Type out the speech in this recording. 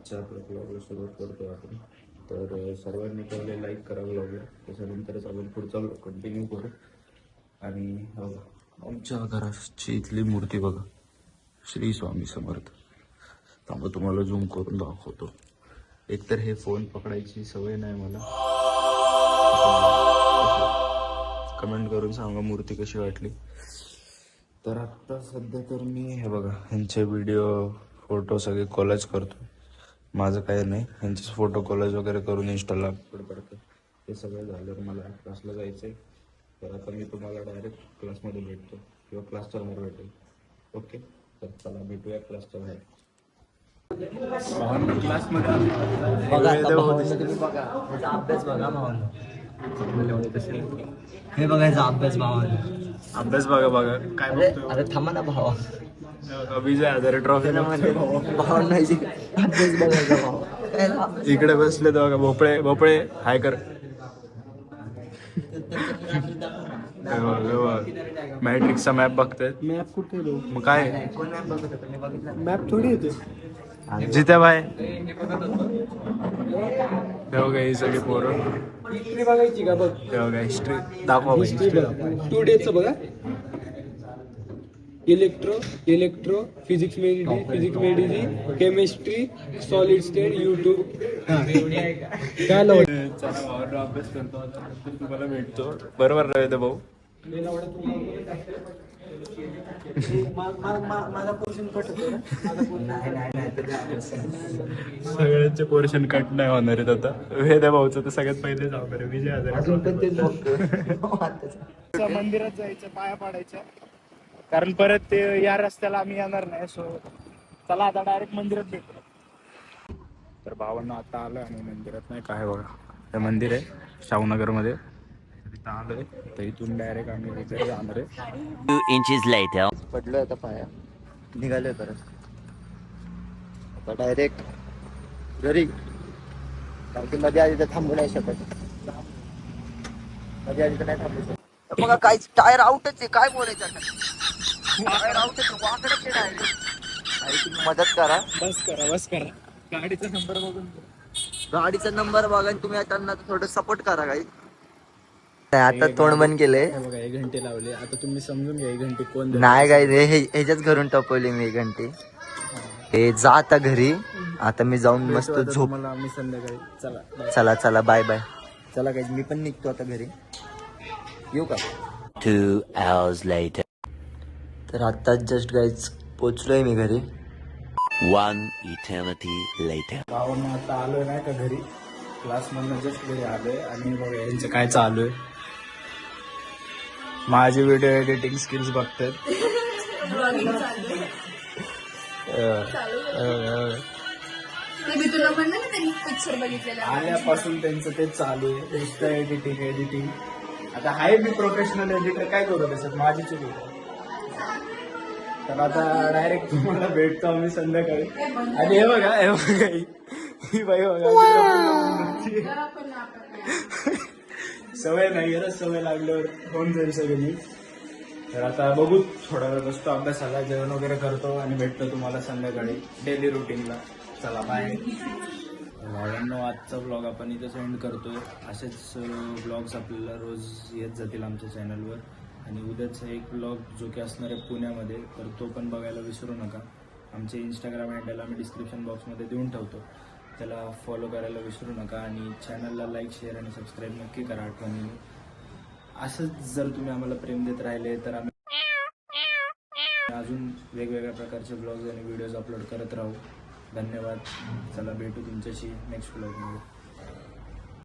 आजच्या आपल्या ब्लॉगला सुरुवात करतो आपण. तर सर्वांनी पहिले लाईक करा ब्लॉगला, त्याच्यानंतरच आपण पुढचा ब्लॉग कंटिन्यू करू. आणि आमच्या घराची इथली मूर्ती बघा, श्री स्वामी समर्थ. थांबा तुम्हाला झूम करून दाखवतो. एकतर हे फोन पकडायची सवय नाही मला. कमेंट करून सांगा मूर्ती कशी वाटली. तर आत्ता सध्या तर मी हे बघा ह्यांचे व्हिडिओ फोटो सगळे कॉलेज करतो. माझं काय नाही, ह्यांचेच फोटो कॉलेज वगैरे करून इंस्टाला अपलोड करतो. हे सगळं झाल्यावर मला क्लासला जायचं आहे. तर आता मी तुम्हाला डायरेक्ट क्लासमध्ये भेटतो किंवा क्लासच्या बाहेर भेटेल. ओके, तर चला भेटूया क्लासच्या बाहेर. क्लासमध्ये अभ्यास बघा भावांनो, हे बघायचा अभ्यास भावांनो. अभ्यास बघा बघा काय बघतोय. अरे थांबा ना भावा, विजय हजारे ट्रॉफी भावांना अभ्यास बघायचा भावा. इकडे बसले तर बघा भोपळे. भोपळे हाय कर. मॅट्रिक्सचा मॅप बघताय. मॅप कुठे मग काय मॅप थोडी येते. जित्या बाय बघा ही सगळी पोरं. हिस्ट्री बघायची का बघ. बघा हिस्ट्री दाखवा. टू डेजचं बघा. Electro physics medicine chemistry solid state YouTube. काय लावत चला अभ्यास करतो तुम्हाला भेटतो. बरोबर रविंद्र भाऊ. माझा पोर्शन कट सगळ्यांचे पोर्शन कट नाही होणार आहेत आता. वेदा भाऊचं तर सगळ्यात पहिले जाऊ बरं. विजय हजारे मंदिरात जायचं, पाया पाडायच्या, कारण परत ते या रस्त्याला आम्ही येणार नाही. सो चला आता डायरेक्ट मंदिरात भेटू. तर भावांना आता आलं आणि मंदिरात नाही काय बघा, हे मंदिर आहे शाहूनगरमध्ये. इथं आलोय तर इथून डायरेक्ट आम्ही तिकडे जाणार आहे. 2 inches later. पडलोय आता पाया, निघालोय परत आता डायरेक्ट घरी. कारण की मध्ये आधी तर थांबू नाही शकत. मध्ये आधी तर नाही थांबू शकत. बघा काय टायर आउटच आहे. काय बोलायचं आता, टायर आउटच वाकडच आहे डायरेक्ट. तुम्ही मदत करा. बस करा गाडीचा नंबर बघून. गाडीचा नंबर बघा आणि तुम्ही त्यांना थोडं सपोर्ट करा. काही आता तोंड बंद केले. बघा 1 घंटे लावले. आता तुम्ही समजून घ्या 1 घंटे कोण नाही काय ह्याच्याच घरून टपवली मी 1 घंटे. हे जा आता घरी. आता मी जाऊन मस्त झोप. मला आम्ही संध्याकाळी. चला चला बाय बाय. चला काय मी पण निघतो आता घरी. येऊ का. 2 hours later. तर आत्ताच जस्ट गाईज पोचलोय मी घरी. 1 eternity later. भावांना आता आलोय नाही का घरी. क्लासमधनं जस्ट घरी आलोय आणि बघा यांचं काय चालू आहे. माझी व्हिडिओ एडिटिंग स्किल्स बघतात. आल्यापासून त्यांचं ते चालू आहे नुसतं एडिटिंग. आता हाय मी प्रोफेशनल एडिटर, काय करू त्याच्यात माझी चूक आहे. तर आता डायरेक्ट तुम्हाला भेटतो आम्ही संध्याकाळी. आणि हे बघा ही बाई बघा, सवय नाही आहे, सवय लागल्यावर होऊन जाईल सगळी. तर आता बघू, थोडा वेळ बसतो अभ्यासाला, जेवण वगैरे करतो आणि भेटतो तुम्हाला संध्याकाळी डेली रुटीनला. चला बाय. भावांनो आजचा ब्लॉग आपण इथं सेंड करतोय. असेच ब्लॉग्स आपल्याला रोज येत जातील आमच्या चॅनलवर. आणि उद्याचा एक ब्लॉग जो की असणार आहे पुण्यामध्ये, तर तो पण बघायला विसरू नका. आमचे इंस्टाग्राम हँडल आम्ही डिस्क्रिप्शन बॉक्समध्ये देऊन ठेवतो, त्याला फॉलो करायला विसरू नका. आणि चॅनलला लाईक शेअर आणि सबस्क्राईब नक्की करा आठवणीने. असंच जर तुम्ही आम्हाला प्रेम देत राहिले तर आम्ही अजून वेगवेगळ्या प्रकारचे ब्लॉग्स आणि व्हिडिओज अपलोड करत राहू. धन्यवाद. चला भेटू तुमच्याशी नेक्स्ट ब्लॉगमध्ये.